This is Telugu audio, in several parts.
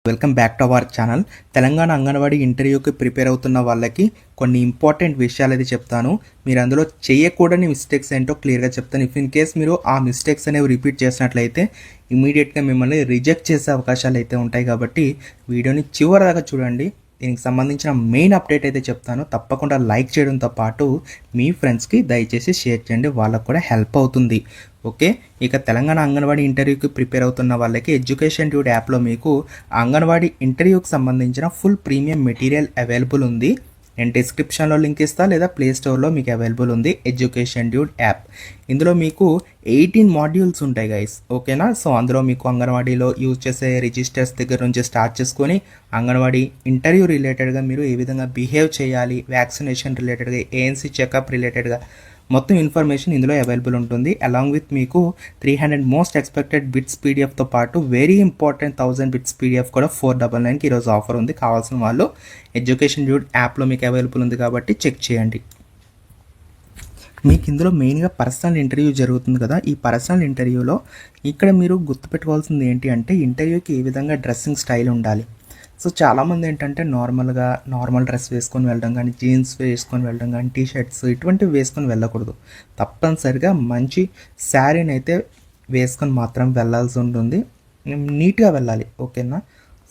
Welcome back to our channel. Telangana anganwadi ఇంటర్వ్యూకి ప్రిపేర్ అవుతున్న వాళ్ళకి కొన్ని ఇంపార్టెంట్ విషయాలు అయితే చెప్తాను. మీరు అందులో చేయకూడని మిస్టేక్స్ ఏంటో క్లియర్గా చెప్తాను. ఇఫ్ ఇన్ కేస్ మీరు ఆ మిస్టేక్స్ అనేవి రిపీట్ చేసినట్లయితే ఇమీడియట్గా మిమ్మల్ని రిజెక్ట్ చేసే అవకాశాలు అయితే ఉంటాయి. కాబట్టి వీడియోని చివరి దాకా చూడండి. దీనికి సంబంధించిన మెయిన్ అప్డేట్ అయితే చెప్తాను. తప్పకుండా లైక్ చేయడంతో పాటు మీ ఫ్రెండ్స్కి దయచేసి షేర్ చేయండి, వాళ్ళకు కూడా హెల్ప్ అవుతుంది. ఓకే, ఇక తెలంగాణ అంగన్వాడీ ఇంటర్వ్యూకి ప్రిపేర్ అవుతున్న వాళ్ళకి ఎడ్యుకేషన్ డ్యూడ్ యాప్లో మీకు అంగన్వాడీ ఇంటర్వ్యూకి సంబంధించిన ఫుల్ ప్రీమియం మెటీరియల్ అవైలబుల్ ఉంది. నేను డిస్క్రిప్షన్లో లింక్ ఇస్తా, లేదా ప్లే స్టోర్లో మీకు అవైలబుల్ ఉంది ఎడ్యుకేషన్ డ్యూడ్ యాప్. ఇందులో మీకు 18 మాడ్యూల్స్ ఉంటాయి గైస్, ఓకేనా. సో అందులో మీకు అంగన్వాడీలో యూజ్ చేసే రిజిస్టర్స్ దగ్గర నుంచి స్టార్ట్ చేసుకొని అంగన్వాడీ ఇంటర్వ్యూ రిలేటెడ్గా మీరు ఏ విధంగా బిహేవ్ చేయాలి, వ్యాక్సినేషన్ రిలేటెడ్గా, ఏఎన్సీ చెకప్ రిలేటెడ్గా మొత్తం ఇన్ఫర్మేషన్ ఇందులో అవైలబుల్ ఉంటుంది. అలాంగ్ విత్ మీకు 300 మోస్ట్ ఎక్స్పెక్టెడ్ బిట్స్ పీడిఎఫ్తో పాటు వెరీ ఇంపార్టెంట్ 1000 బిట్స్ పీడిఎఫ్ కూడా 499కి ఈరోజు ఆఫర్ ఉంది. కావాల్సిన వాళ్ళు ఎడ్యుకేషన్ డ్యూడ్ యాప్లో మీకు అవైలబుల్ ఉంది కాబట్టి చెక్ చేయండి. మీకు ఇందులో మెయిన్గా పర్సనల్ ఇంటర్వ్యూ జరుగుతుంది కదా. ఈ పర్సనల్ ఇంటర్వ్యూలో ఇక్కడ మీరు గుర్తుపెట్టుకోవాల్సింది ఏంటి అంటే ఇంటర్వ్యూకి ఏ విధంగా డ్రెస్సింగ్ స్టైల్ ఉండాలి. సో చాలామంది ఏంటంటే నార్మల్ డ్రెస్ వేసుకొని వెళ్ళడం కానీ, జీన్స్ వేసుకొని వెళ్ళడం కానీ, టీ షర్ట్స్ ఇటువంటివి వేసుకొని వెళ్ళకూడదు. తప్పనిసరిగా మంచి శారీని అయితే వేసుకొని మాత్రం వెళ్ళాల్సి ఉంటుంది. నీట్గా వెళ్ళాలి, ఓకేనా.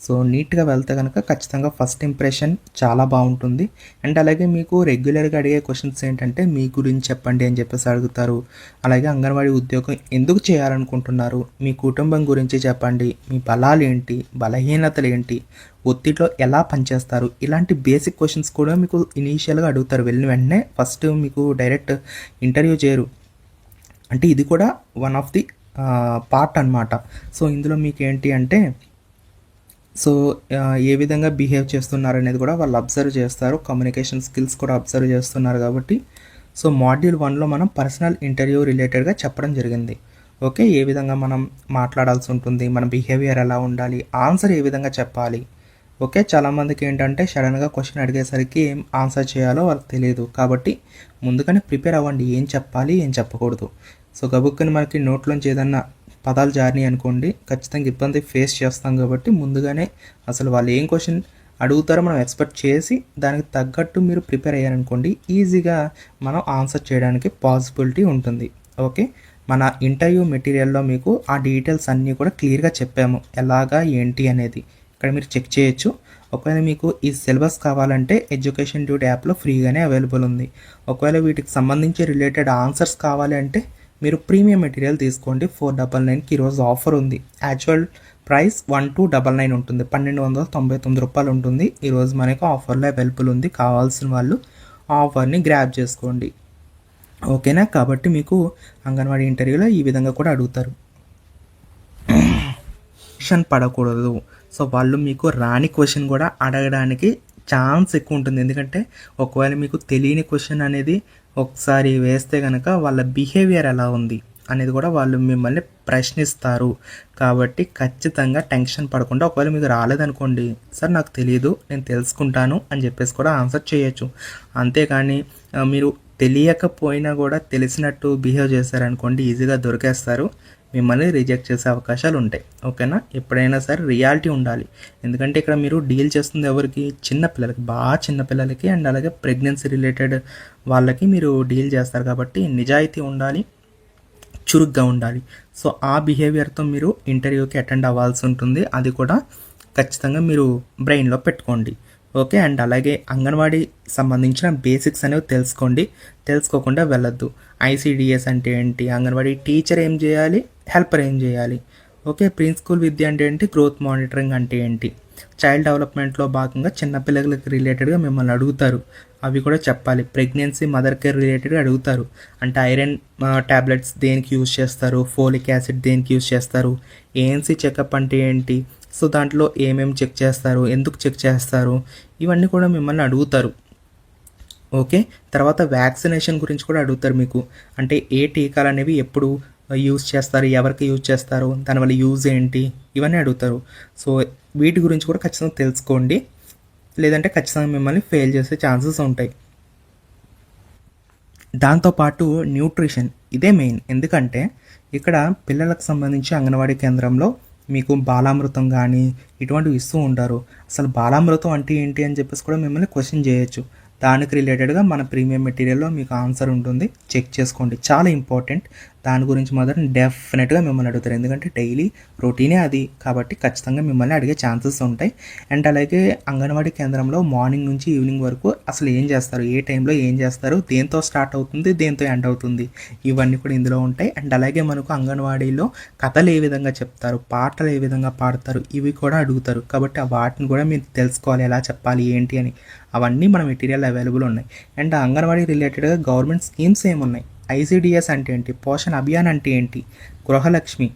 సో నీట్గా వెళ్తే కనుక ఖచ్చితంగా ఫస్ట్ ఇంప్రెషన్ చాలా బాగుంటుంది. అండ్ అలాగే మీకు రెగ్యులర్గా అడిగే క్వశ్చన్స్ ఏంటంటే మీ గురించి చెప్పండి అని చెప్పేసి అడుగుతారు. అలాగే అంగన్వాడీ ఉద్యోగం ఎందుకు చేయాలనుకుంటున్నారు, మీ కుటుంబం గురించి చెప్పండి, మీ బలాలు ఏంటి, బలహీనతలు ఏంటి, ఒత్తిడిలో ఎలా పనిచేస్తారు, ఇలాంటి బేసిక్ క్వశ్చన్స్ కూడా మీకు ఇనీషియల్గా అడుగుతారు. వెళ్ళిన వెంటనే ఫస్ట్ మీకు డైరెక్ట్ ఇంటర్వ్యూ చేయరు. అంటే ఇది కూడా వన్ ఆఫ్ ది పార్ట్ అనమాట. సో ఇందులో మీకు ఏంటి అంటే సో ఏ విధంగా బిహేవ్ చేస్తున్నారు అనేది కూడా వాళ్ళు అబ్జర్వ్ చేస్తారు. కమ్యూనికేషన్ స్కిల్స్ కూడా అబ్జర్వ్ చేస్తున్నారు కాబట్టి సో మాడ్యూల్ 1లో మనం పర్సనల్ ఇంటర్వ్యూ రిలేటెడ్గా చెప్పడం జరిగింది. ఓకే, ఏ విధంగా మనం మాట్లాడాల్సి ఉంటుంది, మన బిహేవియర్ ఎలా ఉండాలి, ఆన్సర్ ఏ విధంగా చెప్పాలి. ఓకే, చాలామందికి ఏంటంటే సడన్గా క్వశ్చన్ అడిగేసరికి ఏం ఆన్సర్ చేయాలో వాళ్ళకి తెలియదు. కాబట్టి ముందుగానే ప్రిపేర్ అవ్వండి, ఏం చెప్పాలి ఏం చెప్పకూడదు. సో గబుక్కని మనకి నోట్లోంచి ఏదన్నా పదాలు జారినాయి అనుకోండి, ఖచ్చితంగా ఇబ్బంది ఫేస్ చేస్తాం. కాబట్టి ముందుగానే అసలు వాళ్ళు ఏం క్వశ్చన్ అడుగుతారో మనం ఎక్స్పెక్ట్ చేసి దానికి తగ్గట్టు మీరు ప్రిపేర్ అయ్యారనుకోండి, ఈజీగా మనం ఆన్సర్ చేయడానికి పాసిబిలిటీ ఉంటుంది. ఓకే, మన ఇంటర్వ్యూ మెటీరియల్లో మీకు ఆ డీటెయిల్స్ అన్నీ కూడా క్లియర్గా చెప్పాము, ఎలాగా ఏంటి అనేది ఇక్కడ మీరు చెక్ చేయొచ్చు. ఒకవేళ మీకు ఈ సిలబస్ కావాలంటే ఎడ్యుకేషన్ డ్యూడ్ యాప్లో ఫ్రీగానే అవైలబుల్ ఉంది. ఒకవేళ వీటికి సంబంధించి రిలేటెడ్ ఆన్సర్స్ కావాలి అంటే మీరు ప్రీమియం మెటీరియల్ తీసుకోండి. 499కి ఈరోజు ఆఫర్ ఉంది. యాక్చువల్ ప్రైస్ 1299 ఉంటుంది, 1299 రూపాయలు ఉంటుంది. ఈరోజు మనకు ఆఫర్లో అవైలబుల్ ఉంది. కావాల్సిన వాళ్ళు ఆఫర్ని గ్రాబ్ చేసుకోండి, ఓకేనా. కాబట్టి మీకు అంగన్వాడీ ఇంటర్వ్యూలో ఈ విధంగా కూడా అడుగుతారు. క్వశ్చన్ పడకూడదు. సో వాళ్ళు మీకు రాని క్వశ్చన్ కూడా అడగడానికి ఛాన్స్ ఎక్కువ ఉంటుంది. ఎందుకంటే ఒకవేళ మీకు తెలియని క్వశ్చన్ అనేది ఒకసారి వేస్తే కనుక వాళ్ళ బిహేవియర్ ఎలా ఉంది అనేది కూడా వాళ్ళు మిమ్మల్ని ప్రశ్నిస్తారు. కాబట్టి ఖచ్చితంగా టెన్షన్ పడకుండా, ఒకవేళ మీకు రాలేదనుకోండి, సార్ నాకు తెలియదు నేను తెలుసుకుంటాను అని చెప్పేసి కూడా ఆన్సర్ చేయొచ్చు. అంతేకాని మీరు తెలియకపోయినా కూడా తెలిసినట్టు బిహేవ్ చేశారనుకోండి, ఈజీగా దొరికేస్తారు, మిమ్మల్ని రిజెక్ట్ చేసే అవకాశాలు ఉంటాయి. ఓకేనా, ఎప్పుడైనా సరే రియాలిటీ ఉండాలి. ఎందుకంటే ఇక్కడ మీరు డీల్ చేస్తుంది ఎవరికి, చిన్నపిల్లలకి, బాగా చిన్నపిల్లలకి అండ్ అలాగే ప్రెగ్నెన్సీ రిలేటెడ్ వాళ్ళకి మీరు డీల్ చేస్తారు. కాబట్టి నిజాయితీ ఉండాలి, చురుగ్గా ఉండాలి. సో ఆ బిహేవియర్తో మీరు ఇంటర్వ్యూకి అటెండ్ అవ్వాల్సి ఉంటుంది. అది కూడా ఖచ్చితంగా మీరు బ్రెయిన్లో పెట్టుకోండి. ఓకే, అండ్ అలాగే అంగన్వాడీ సంబంధించిన బేసిక్స్ అనేవి తెలుసుకోండి, తెలుసుకోకుండా వెళ్ళొద్దు. ఐసిడిఎస్ అంటే ఏంటి, అంగన్వాడీ టీచర్ ఏం చేయాలి, హెల్పర్ ఏం చేయాలి, ఓకే, ప్రీ స్కూల్ విద్య అంటే ఏంటి, గ్రోత్ మానిటరింగ్ అంటే ఏంటి, చైల్డ్ డెవలప్మెంట్లో భాగంగా చిన్నపిల్లలకి రిలేటెడ్గా మిమ్మల్ని అడుగుతారు, అవి కూడా చెప్పాలి. ప్రెగ్నెన్సీ మదర్ కేర్ రిలేటెడ్గా అడుగుతారు, అంటే ఐరన్ ట్యాబ్లెట్స్ దేనికి యూజ్ చేస్తారు, ఫోలిక్ యాసిడ్ దేనికి యూజ్ చేస్తారు, ఏఎన్సీ చెకప్ అంటే ఏంటి, సో దాంట్లో ఏమేమి చెక్ చేస్తారు, ఎందుకు చెక్ చేస్తారు, ఇవన్నీ కూడా మిమ్మల్ని అడుగుతారు. ఓకే, తర్వాత వ్యాక్సినేషన్ గురించి కూడా అడుగుతారు మీకు, అంటే ఏ టీకాలు అనేవి ఎప్పుడు యూజ్ చేస్తారు, ఎవరికి యూజ్ చేస్తారు, దానివల్ల యూజ్ ఏంటి, ఇవన్నీ అడుగుతారు. సో వీటి గురించి కూడా ఖచ్చితంగా తెలుసుకోండి, లేదంటే ఖచ్చితంగా మిమ్మల్ని ఫెయిల్ చేసే ఛాన్సెస్ ఉంటాయి. దాంతోపాటు న్యూట్రిషన్ ఇదే మెయిన్. ఎందుకంటే ఇక్కడ పిల్లలకు సంబంధించి అంగన్వాడీ కేంద్రంలో మీకు బాలామృతం కానీ ఇటువంటివి ఇస్తూ ఉంటారు. అసలు బాలామృతం అంటే ఏంటి అని చెప్పేసి కూడా మిమ్మల్ని క్వశ్చన్ చేయొచ్చు. దానికి రిలేటెడ్గా మన ప్రీమియం మెటీరియల్లో మీకు ఆన్సర్ ఉంటుంది, చెక్ చేసుకోండి. చాలా ఇంపార్టెంట్. దాని గురించి మాత్రం డెఫినెట్గా మిమ్మల్ని అడుగుతారు, ఎందుకంటే డైలీ రొటీనే అది కాబట్టి ఖచ్చితంగా మిమ్మల్ని అడిగే ఛాన్సెస్ ఉంటాయి. అండ్ అలాగే అంగన్వాడీ కేంద్రంలో మార్నింగ్ నుంచి ఈవినింగ్ వరకు అసలు ఏం చేస్తారు, ఏ టైంలో ఏం చేస్తారు, దేంతో స్టార్ట్ అవుతుంది, దేంతో ఎండ్ అవుతుంది, ఇవన్నీ కూడా ఇందులో ఉంటాయి. అండ్ అలాగే మనకు అంగన్వాడీలో కథలు ఏ విధంగా చెప్తారు, పాటలు ఏ విధంగా పాడతారు, ఇవి కూడా అడుగుతారు. కాబట్టి వాటిని కూడా మీరు తెలుసుకోవాలి, ఎలా చెప్పాలి ఏంటి అని. అవన్నీ మన మెటీరియల్ అవైలబుల్ ఉన్నాయి. అండ్ అంగన్వాడీ రిలేటెడ్గా గవర్నమెంట్ స్కీమ్స్ ఏమున్నాయి, ఐసిడిఎస్ అంటే ఏంటి, పోషణ్ అభియాన్ అంటే ఏంటి, గృహలక్ష్మి,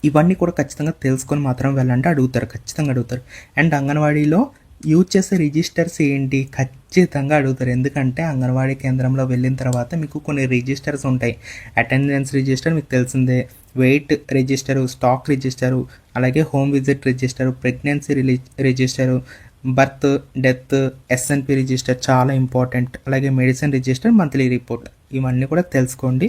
ఇవన్నీ కూడా ఖచ్చితంగా తెలుసుకొని మాత్రం వెళ్ళంటే అడుగుతారు, ఖచ్చితంగా అడుగుతారు. అండ్ అంగన్వాడీలో యూజ్ చేసే రిజిస్టర్స్ ఏంటి ఖచ్చితంగా అడుగుతారు, ఎందుకంటే అంగన్వాడీ కేంద్రంలో వెళ్ళిన తర్వాత మీకు కొన్ని రిజిస్టర్స్ ఉంటాయి. అటెండెన్స్ రిజిస్టర్ మీకు తెలిసిందే, వెయిట్ రిజిస్టరు, స్టాక్ రిజిస్టరు, అలాగే home visit register, pregnancy register, birth, death, SNP register చాలా ఇంపార్టెంట్. అలాగే మెడిసిన్ రిజిస్టర్, మంత్లీ రిపోర్ట్, ఇవన్నీ కూడా తెలుసుకోండి.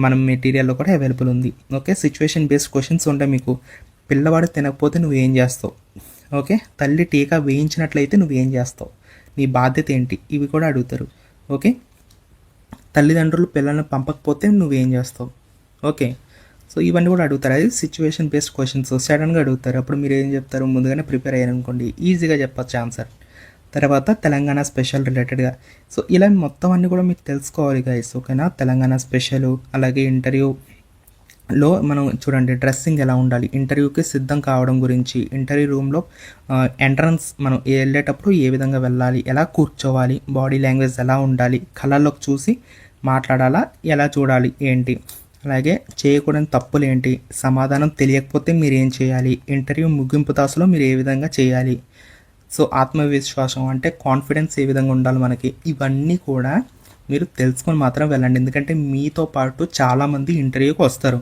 మనం మెటీరియల్లో కూడా అవైలబుల్ ఉంది. ఓకే, సిచ్యువేషన్ బేస్డ్ క్వశ్చన్స్ ఉంటాయి మీకు. పిల్లవాడు తినకపోతే నువ్వు ఏం చేస్తావు, ఓకే, తల్లి టీకా వేయించినట్లయితే నువ్వు ఏం చేస్తావు, నీ బాధ్యత ఏంటి, ఇవి కూడా అడుగుతారు. ఓకే, తల్లిదండ్రులు పిల్లల్ని పంపకపోతే నువ్వేం చేస్తావు, ఓకే. సో ఇవన్నీ కూడా అడుగుతారు. అది సిచ్యువేషన్ బేస్డ్ క్వశ్చన్స్ సడన్గా అడుగుతారు. అప్పుడు మీరు ఏం చెప్తారు, ముందుగానే ప్రిపేర్ అయ్యారనుకోండి ఈజీగా చెప్పచ్చు ఆన్సర్. తర్వాత తెలంగాణ స్పెషల్ రిలేటెడ్గా, సో ఇలా మొత్తం అన్నీ కూడా మీకు తెలుసుకోవాలి గైస్, ఓకేనా. తెలంగాణ స్పెషల్, అలాగే ఇంటర్వ్యూలో మనం చూడండి డ్రెస్సింగ్ ఎలా ఉండాలి, ఇంటర్వ్యూకి సిద్ధం కావడం గురించి, ఇంటర్వ్యూ రూమ్లో ఎంట్రన్స్ మనం వెళ్ళేటప్పుడు ఏ విధంగా వెళ్ళాలి, ఎలా కూర్చోవాలి, బాడీ లాంగ్వేజ్ ఎలా ఉండాలి, కళ్ళలోకి చూసి మాట్లాడాలా, ఎలా చూడాలి ఏంటి, అలాగే చేయకూడని తప్పులు ఏంటి, సమాధానం తెలియకపోతే మీరు ఏం చేయాలి, ఇంటర్వ్యూ ముగింపు దశలో మీరు ఏ విధంగా చేయాలి, సో ఆత్మవిశ్వాసం అంటే కాన్ఫిడెన్స్ ఏ విధంగా ఉండాలి మనకి, ఇవన్నీ కూడా మీరు తెలుసుకొని మాత్రం వెళ్ళండి. ఎందుకంటే మీతో పాటు చాలామంది ఇంటర్వ్యూకి వస్తారు.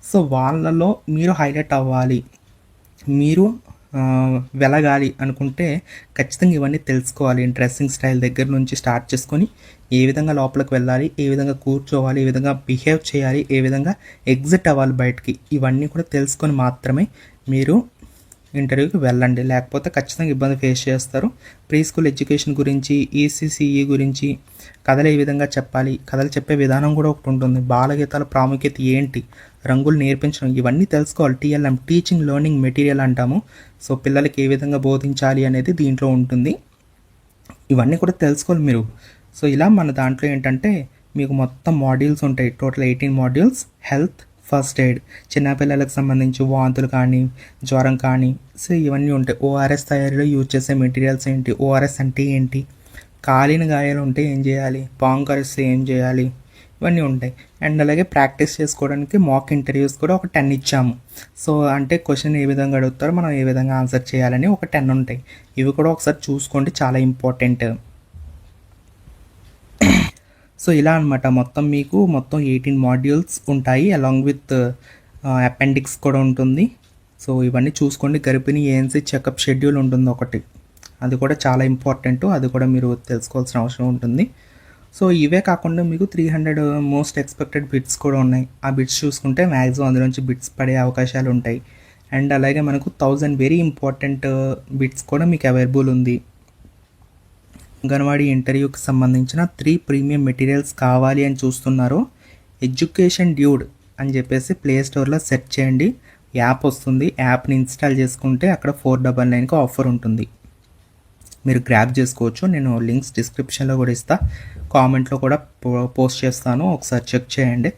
సో వాళ్ళలో మీరు హైలైట్ అవ్వాలి, మీరు వెలగాలి అనుకుంటే ఖచ్చితంగా ఇవన్నీ తెలుసుకోవాలి. డ్రెస్సింగ్ స్టైల్ దగ్గర నుంచి స్టార్ట్ చేసుకొని ఏ విధంగా లోపలికి వెళ్ళాలి, ఏ విధంగా కూర్చోవాలి, ఏ విధంగా బిహేవ్ చేయాలి, ఏ విధంగా ఎగ్జిట్ అవ్వాలి బయటికి, ఇవన్నీ కూడా తెలుసుకొని మాత్రమే మీరు ఇంటర్వ్యూకి వెళ్ళండి. లేకపోతే ఖచ్చితంగా ఇబ్బంది ఫేస్ చేస్తారు. ప్రీ స్కూల్ ఎడ్యుకేషన్ గురించి, ఈసీసీఈ గురించి, కథలు ఏ విధంగా చెప్పాలి, కథలు చెప్పే విధానం కూడా ఒకటి ఉంటుంది, బాలగీతాల ప్రాముఖ్యత ఏంటి, రంగులు నేర్పించడం, ఇవన్నీ తెలుసుకోవాలి. టీఎల్ఎం, టీచింగ్ లెర్నింగ్ మెటీరియల్ అంటాము. సో పిల్లలకి ఏ విధంగా బోధించాలి అనేది దీంట్లో ఉంటుంది. ఇవన్నీ కూడా తెలుసుకోవాలి మీరు. సో ఇలా మన దాంట్లో ఏంటంటే మీకు మొత్తం మాడ్యూల్స్ ఉంటాయి, total 18 modules. Health, first aid, చిన్నపిల్లలకు సంబంధించి వాంతులు కానీ, జ్వరం కానీ, సో ఇవన్నీ ఉంటాయి. ఓఆర్ఎస్ తయారీలో యూజ్ చేసే మెటీరియల్స్ ఏంటి, ఓఆర్ఎస్ అంటే ఏంటి, కాలిన గాయాలు ఉంటే ఏం చేయాలి, పాము కరిస్తే ఏం చేయాలి, ఇవన్నీ ఉంటాయి. అండ్ అలాగే ప్రాక్టీస్ చేసుకోవడానికి మాక్ ఇంటర్వ్యూస్ కూడా ఒక 10 ఇచ్చాము. సో అంటే క్వశ్చన్ ఏ విధంగా అడుగుతారో మనం ఏ విధంగా ఆన్సర్ చేయాలని ఒక 10 ఉంటాయి. ఇవి కూడా ఒకసారి చూసుకోండి, చాలా ఇంపార్టెంట్. సో ఇలా అనమాట మొత్తం మీకు మొత్తం 18 మాడ్యూల్స్ ఉంటాయి, అలాంగ్ విత్ అపెండిక్స్ కూడా ఉంటుంది. సో ఇవన్నీ చూసుకోండి. గర్భిణీ ఏఎన్సీ చెకప్ షెడ్యూల్ ఉంటుంది ఒకటి, అది కూడా చాలా ఇంపార్టెంట్, అది కూడా మీరు తెలుసుకోవాల్సిన అవసరం ఉంటుంది. సో ఇవే కాకుండా మీకు 300 మోస్ట్ ఎక్స్పెక్టెడ్ బిట్స్ కూడా ఉన్నాయి. ఆ బిట్స్ చూసుకుంటే మ్యాక్సిమం అందులోంచి బిట్స్ పడే అవకాశాలు ఉంటాయి. అండ్ అలాగే మనకు 1000 వెరీ ఇంపార్టెంట్ బిట్స్ కూడా మీకు అవైలబుల్ ఉంది. అంగన్వాడీ ఇంటర్వ్యూకి సంబంధించిన 3 ప్రీమియం మెటీరియల్స్ కావాలి అని చూస్తున్నారు, ఎడ్యుకేషన్ డ్యూడ్ అని చెప్పేసి ప్లే స్టోర్లో సెర్చ్ చేయండి, యాప్ వస్తుంది. యాప్ని ఇన్స్టాల్ చేసుకుంటే అక్కడ 499కి ఆఫర్ ఉంటుంది, మీరు గ్రాబ్ చేసుకోవచ్చు. నేను లింక్స్ డిస్క్రిప్షన్లో కూడా ఇస్తా, కామెంట్లో కూడా పోస్ట్ చేస్తాను, ఒకసారి చెక్ చేయండి.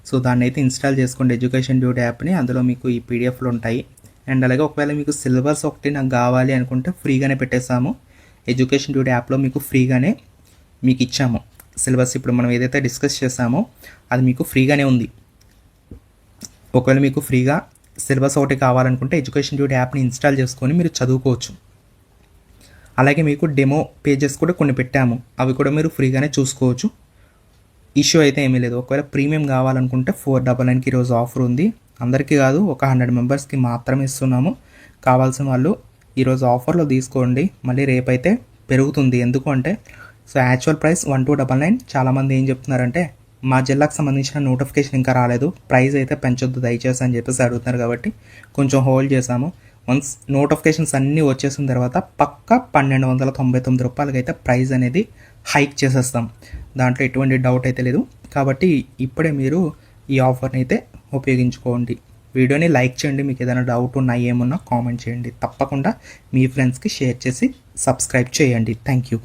సో దాన్ని అయితే ఇన్స్టాల్ చేసుకోండి, ఎడ్యుకేషన్ డ్యూడ్ యాప్ని. అందులో మీకు ఈ పీడిఎఫ్లు ఉంటాయి. అండ్ అలాగే ఒకవేళ మీకు సిలబస్ ఒకటి నాకు కావాలి అనుకుంటే ఫ్రీగానే పెట్టేసాము. ఎడ్యుకేషన్ డ్యూడ్ యాప్లో మీకు ఫ్రీగానే మీకు ఇచ్చాము సిలబస్. ఇప్పుడు మనం ఏదైతే డిస్కస్ చేసామో అది మీకు ఫ్రీగానే ఉంది. ఒకవేళ మీకు ఫ్రీగా సిలబస్ ఒకటి కావాలనుకుంటే ఎడ్యుకేషన్ డ్యూడ్ యాప్ని ఇన్స్టాల్ చేసుకొని మీరు చదువుకోవచ్చు. అలాగే మీకు డెమో పేజెస్ కూడా కొన్ని పెట్టాము, అవి కూడా మీరు ఫ్రీగానే చూసుకోవచ్చు. ఇష్యూ అయితే ఏమీ లేదు. ఒకవేళ ప్రీమియం కావాలనుకుంటే 499కి ఈరోజు ఆఫర్ ఉంది. అందరికీ కాదు, ఒక 100 మెంబర్స్కి మాత్రమే ఇస్తున్నాము. కావాల్సిన వాళ్ళు ఈరోజు ఆఫర్లో తీసుకోండి, మళ్ళీ రేపైతే పెరుగుతుంది. ఎందుకు అంటే సో యాక్చువల్ ప్రైస్ 1299. చాలామంది ఏం చెప్తున్నారంటే మా జిల్లాకు సంబంధించిన నోటిఫికేషన్ ఇంకా రాలేదు, ప్రైస్ అయితే పెంచొద్దు దయచేసి అని చెప్పేసి అడుగుతున్నారు కాబట్టి కొంచెం హోల్డ్ చేసాము. వన్స్ నోటిఫికేషన్స్ అన్నీ వచ్చేసిన తర్వాత పక్కా 1299 రూపాయలకి అయితే ప్రైస్ అనేది హైక్ చేసేస్తాం, దాంట్లో ఎటువంటి డౌట్ అయితే లేదు. కాబట్టి ఇప్పుడే మీరు ఈ ఆఫర్ని అయితే ఉపయోగించుకోండి. వీడియోని లైక్ చేయండి, మీకు ఏదైనా డౌట్ ఉన్నా ఏమున్నా కామెంట్ చేయండి, తప్పకుండా మీ ఫ్రెండ్స్కి షేర్ చేసి సబ్స్క్రైబ్ చేయండి. Thank you.